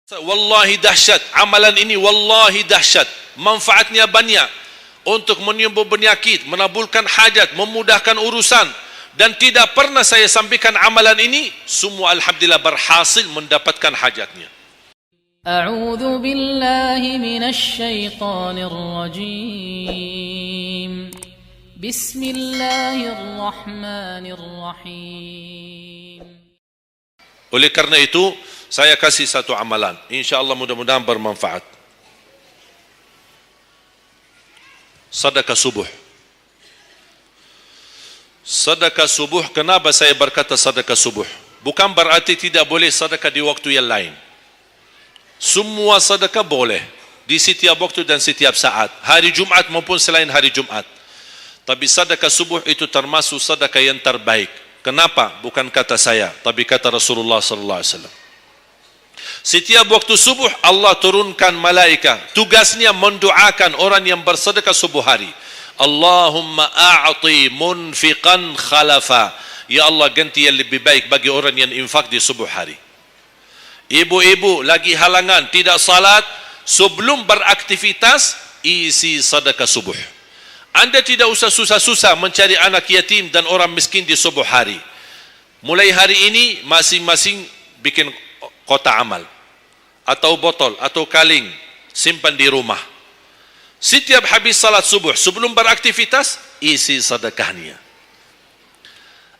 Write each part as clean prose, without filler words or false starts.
Wallahi dahsyat, amalan ini wallahi dahsyat, manfaatnya banyak untuk menyembuh penyakit, menabulkan hajat, memudahkan urusan, dan tidak pernah saya sampaikan amalan ini, semua alhamdulillah berhasil mendapatkan hajatnya. A'udzu billahi minasy syaithanir rajim. Bismillahirrahmanirrahim. Oleh karena itu, saya kasih satu amalan, insya-Allah mudah-mudahan bermanfaat. Sedekah subuh. Sedekah subuh, kenapa saya berkata sedekah subuh? Bukan berarti tidak boleh sedekah di waktu yang lain. Semua sedekah boleh di setiap waktu dan setiap saat, hari Jumat maupun selain hari Jumat. Tapi sedekah subuh itu termasuk sedekah yang terbaik. Kenapa? Bukan kata saya, tapi kata Rasulullah sallallahu alaihi wasallam. Setiap waktu subuh Allah turunkan malaikat, tugasnya mendoakan orang yang bersedekah subuh hari. Allahumma a'ti munfiqan khalafa. Ya Allah, ganti yang lebih baik bagi orang yang infak di subuh hari. Ibu-ibu lagi halangan tidak salat, sebelum beraktivitas isi sedekah subuh. Anda tidak usah susah-susah mencari anak yatim dan orang miskin di subuh hari. Mulai hari ini masing-masing bikin kotak amal atau botol atau kaleng, simpan di rumah. Setiap habis salat subuh sebelum beraktivitas isi sedekahnya.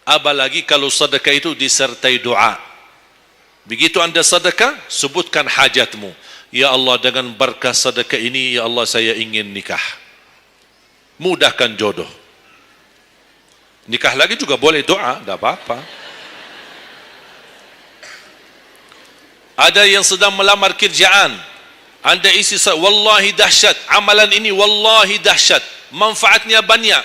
Apalagi kalau sedekah itu disertai doa. Begitu anda sedekah, sebutkan hajatmu. Ya Allah, dengan berkah sedekah ini, ya Allah, saya ingin nikah. Mudahkan jodoh. Nikah lagi juga boleh doa, tidak apa-apa. Ada yang sedang melamar kerjaan, anda isi wallahi dahsyat, amalan ini wallahi dahsyat, manfaatnya banyak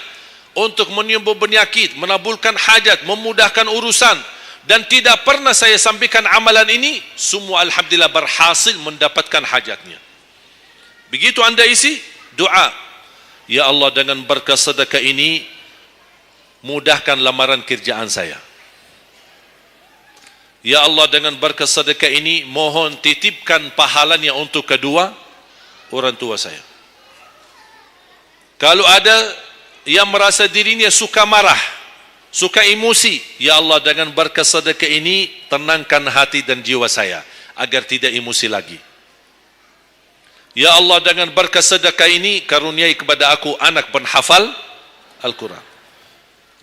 untuk menyembuh penyakit, menabulkan hajat, memudahkan urusan, dan tidak pernah saya sampaikan amalan ini, semua alhamdulillah berhasil mendapatkan hajatnya. Begitu anda isi doa, ya Allah, dengan berkah sedekah ini mudahkan lamaran kerjaan saya. Ya Allah, dengan berkah sedekah ini mohon titipkan pahalanya untuk kedua orang tua saya. Kalau ada yang merasa dirinya suka marah, suka emosi, ya Allah, dengan berkah sedekah ini tenangkan hati dan jiwa saya agar tidak emosi lagi. Ya Allah, dengan berkah sedekah ini karuniai kepada aku anak penghafal Al-Quran.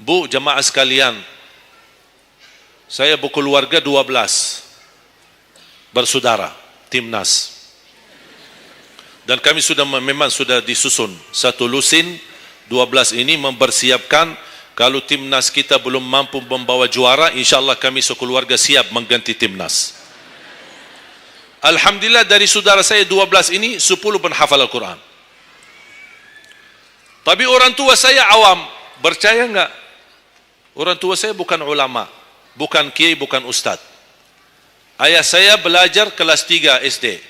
Bu, jemaah sekalian, saya berkeluarga 12 bersaudara, timnas. Dan kami memang sudah disusun satu lusin, 12 ini mempersiapkan kalau timnas kita belum mampu membawa juara, insyaAllah kami sekeluarga siap mengganti timnas. Alhamdulillah dari saudara saya 12 ini 10 penghafal Al-Quran. Tapi orang tua saya awam, percaya enggak? Orang tua saya bukan ulama, bukan kiai, bukan ustaz. Ayah saya belajar kelas 3 SD.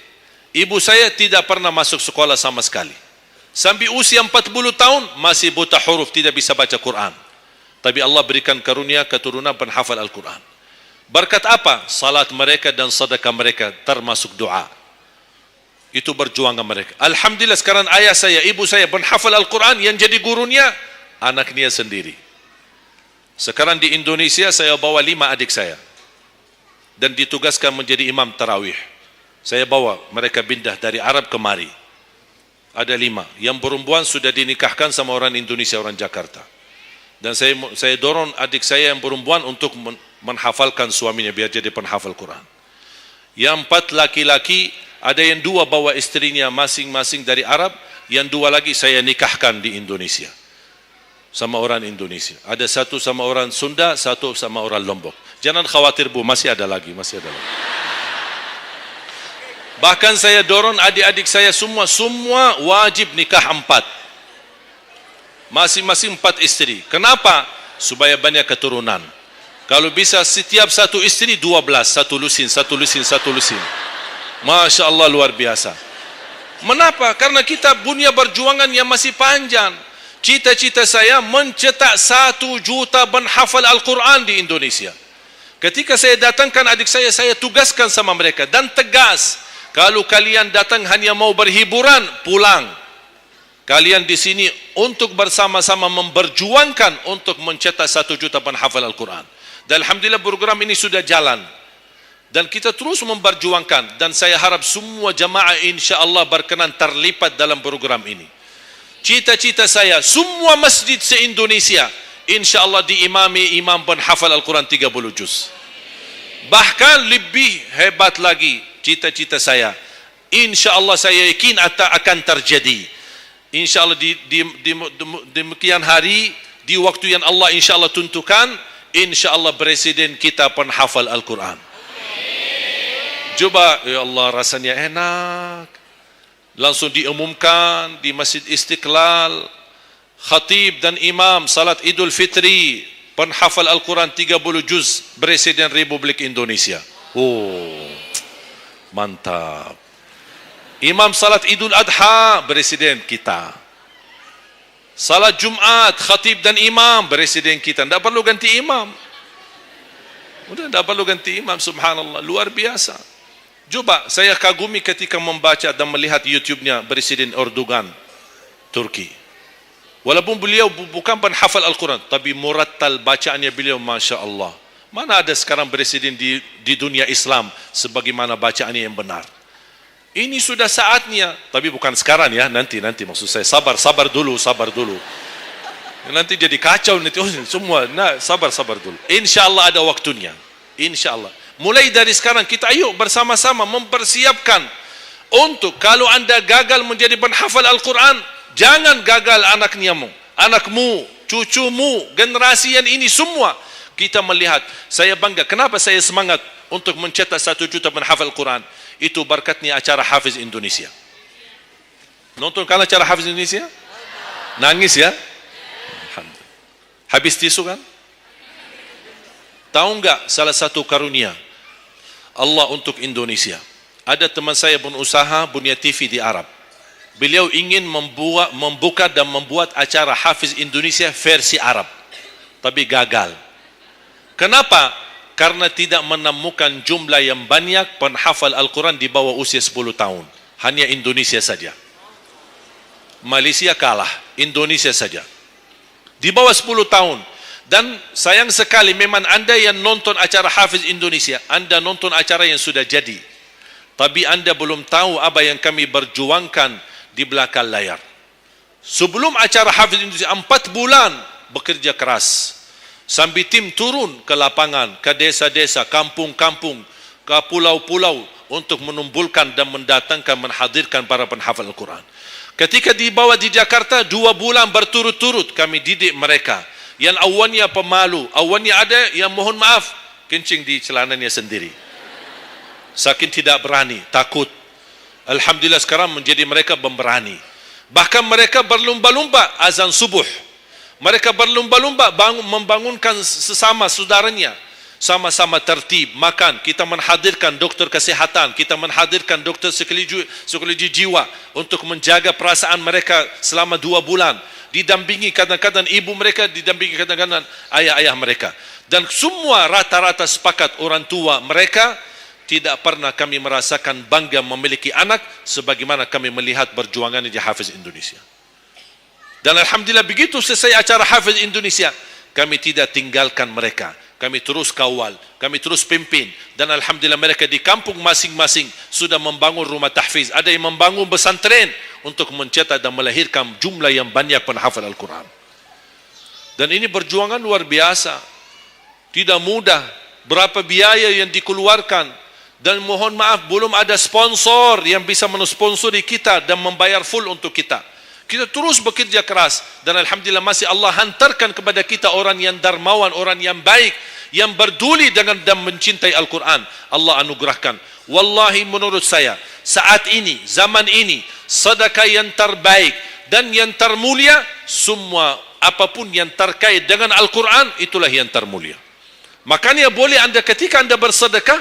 Ibu saya tidak pernah masuk sekolah sama sekali. Sampai usia 40 tahun masih buta huruf, tidak bisa baca Quran. Tapi Allah berikan karunia keturunan penghafal Al-Quran. Berkat apa? Salat mereka dan sedekah mereka, termasuk doa. Itu perjuangan mereka. Alhamdulillah sekarang ayah saya, ibu saya penghafal Al-Quran, yang jadi gurunya anaknya sendiri. Sekarang di Indonesia saya bawa 5 adik saya dan ditugaskan menjadi imam tarawih. Saya bawa mereka pindah dari Arab kemari. Ada 5. Yang perempuan sudah dinikahkan sama orang Indonesia, orang Jakarta. Dan saya dorong adik saya yang perempuan untuk menghafalkan suaminya biar jadi penghafal Quran. Yang 4 laki-laki, ada yang 2 bawa istrinya masing-masing dari Arab, yang 2 lagi saya nikahkan di Indonesia sama orang Indonesia. Ada 1 sama orang Sunda, 1 sama orang Lombok. Jangan khawatir Bu, masih ada lagi. Bahkan saya dorong adik-adik saya semua wajib nikah 4. Masing-masing 4 istri. Kenapa? Supaya banyak keturunan. Kalau bisa setiap satu istri 12, satu lusin. Masya Allah, luar biasa. Mengapa? Karena kita punya perjuangan yang masih panjang. Cita-cita saya mencetak 1 juta penghafal Al-Quran di Indonesia. Ketika saya datangkan adik saya tugaskan sama mereka dan tegas. Kalau kalian datang hanya mau berhiburan, pulang. Kalian di sini untuk bersama-sama memperjuangkan untuk mencetak 1 juta penghafal Al-Quran. Dan alhamdulillah program ini sudah jalan. Dan kita terus memperjuangkan. Dan saya harap semua jamaah insya-Allah berkenan terlibat dalam program ini. Cita-cita saya, semua masjid se-Indonesia insya-Allah diimami imam penghafal Al-Quran 30 juz. Bahkan lebih hebat lagi cita-cita saya. Insya-Allah saya yakin akan terjadi. InsyaAllah di demikian hari, di waktu yang Allah insyaAllah tentukan, insyaAllah presiden kita penghafal Al-Quran. Coba, ya Allah rasanya enak. Langsung diumumkan di Masjid Istiqlal, khatib dan imam salat Idul Fitri, penghafal Al-Quran 30 juz, Presiden Republik Indonesia. Oh, mantap. Imam salat Idul Adha, presiden kita. Salat Jumat, khatib dan imam, presiden kita. Tidak perlu ganti imam. Sudah tidak perlu ganti imam, subhanallah. Luar biasa. Coba, saya kagumi ketika membaca dan melihat YouTube-nya Presiden Erdogan, Turki. Walaupun beliau bukan penghafal Al-Quran, tapi murattal bacaannya beliau, Masya Allah. Mana ada sekarang presiden di dunia Islam sebagaimana bacaannya yang benar. Ini sudah saatnya, tapi bukan sekarang ya, nanti maksud saya sabar dulu. Nanti jadi kacau nanti semua. Nah, sabar dulu. Insyaallah ada waktunya. Insyaallah. Mulai dari sekarang kita ayo bersama-sama mempersiapkan untuk kalau Anda gagal menjadi penghafal Al-Quran, jangan gagal anakmu, cucumu, generasi yang ini semua. Kita melihat, saya bangga. Kenapa saya semangat untuk mencetak 1 juta penghafal Al-Quran? Itu berkatnya acara Hafiz Indonesia. Nonton kan acara Hafiz Indonesia? Nangis ya? Habis tisu kan? Tahu enggak salah satu karunia Allah untuk Indonesia? Ada teman saya berusaha punya TV di Arab. Beliau ingin membuka dan membuat acara Hafiz Indonesia versi Arab. Tapi gagal. Kenapa? Karena tidak menemukan jumlah yang banyak penghafal Al-Quran di bawah usia 10 tahun. Hanya Indonesia saja. Malaysia kalah, Indonesia saja. Di bawah 10 tahun. Dan sayang sekali memang Anda yang nonton acara Hafiz Indonesia, Anda nonton acara yang sudah jadi. Tapi Anda belum tahu apa yang kami berjuangkan di belakang layar. Sebelum acara Hafiz Indonesia, 4 bulan bekerja keras. Sambil tim turun ke lapangan, ke desa-desa, kampung-kampung, ke pulau-pulau untuk menumpulkan dan mendatangkan, menhadirkan para penghafal Al-Quran. Ketika dibawa di Jakarta, 2 bulan berturut-turut kami didik mereka. Yang awalnya pemalu, awalnya ada yang mohon maaf, kencing di celananya sendiri. Saking tidak berani, takut. Alhamdulillah sekarang menjadi mereka pemberani. Bahkan mereka berlumba-lumba azan subuh. Mereka berlumba-lumba membangunkan sesama saudaranya. Sama-sama tertib, makan. Kita menghadirkan dokter kesehatan. Kita menghadirkan dokter psikologi jiwa untuk menjaga perasaan mereka selama 2 bulan. Didampingi kadang-kadang ibu mereka, didampingi kadang-kadang ayah-ayah mereka. Dan semua rata-rata sepakat orang tua mereka tidak pernah kami merasakan bangga memiliki anak sebagaimana kami melihat perjuangan di Hafiz Indonesia. Dan alhamdulillah begitu selesai acara Hafiz Indonesia, kami tidak tinggalkan mereka. Kami terus kawal, kami terus pimpin. Dan alhamdulillah mereka di kampung masing-masing sudah membangun rumah tahfiz. Ada yang membangun pesantren untuk mencetak dan melahirkan jumlah yang banyak penghafal Al-Quran. Dan ini perjuangan luar biasa. Tidak mudah. Berapa biaya yang dikeluarkan. Dan mohon maaf, belum ada sponsor yang bisa mensponsori kita dan membayar full untuk kita. Kita terus bekerja keras dan alhamdulillah masih Allah hantarkan kepada kita orang yang dermawan, orang yang baik, yang berduli dengan dan mencintai Al-Quran. Allah anugerahkan. Wallahi menurut saya, saat ini, zaman ini, sedekah yang terbaik dan yang termulia, semua apapun yang terkait dengan Al-Quran, itulah yang termulia. Makanya boleh Anda ketika Anda bersedekah,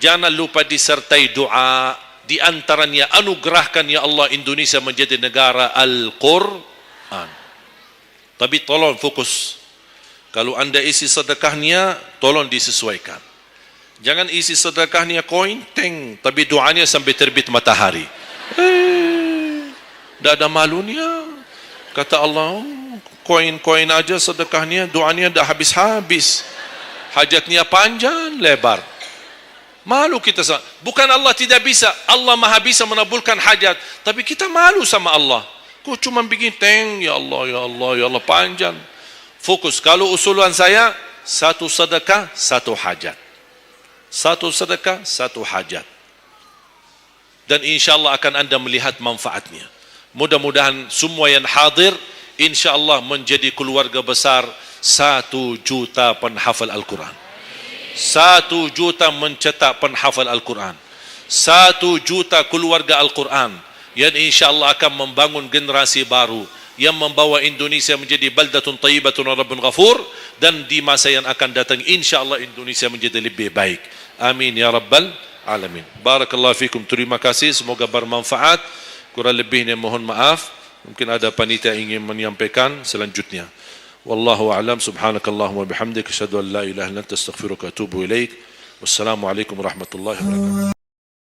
jangan lupa disertai doa. Di antaranya anugerahkan ya Allah Indonesia menjadi negara Al-Quran. Tapi tolong fokus. Kalau Anda isi sedekahnya, tolong disesuaikan. Jangan isi sedekahnya koin, teng, tapi doanya sampai terbit matahari. Dah ada malunya. Kata Allah, koin-koin aja sedekahnya, doanya dah habis-habis. Hajatnya panjang, lebar. Malu kita. Bukan Allah tidak bisa. Allah maha bisa menabulkan hajat. Tapi kita malu sama Allah. Kok cuma bikin teng, ya Allah, ya Allah, ya Allah, panjang. Fokus. Kalau usulan saya, satu sedekah, satu hajat. Satu sedekah, satu hajat. Dan insyaAllah akan anda melihat manfaatnya. Mudah-mudahan semua yang hadir, insyaAllah menjadi keluarga besar 1 juta penghafal Al-Quran. 1 juta mencetak penghafal Al-Quran. 1 juta keluarga Al-Quran. Yang insyaAllah akan membangun generasi baru. Yang membawa Indonesia menjadi baldatun tayyibatun wa rabbun ghafur. Dan di masa yang akan datang, insyaAllah Indonesia menjadi lebih baik. Amin ya rabbal alamin. Barakallahu fikum. Terima kasih, semoga bermanfaat. Kurang lebihnya mohon maaf. Mungkin ada panitia ingin menyampaikan selanjutnya. Wallahu a'lam. Subhanakallahumma bihamdik, asyhadu an la ilaha illa anta, astaghfiruka wa atubu ilaik. Wassalamualaikum warahmatullahi wabarakatuh.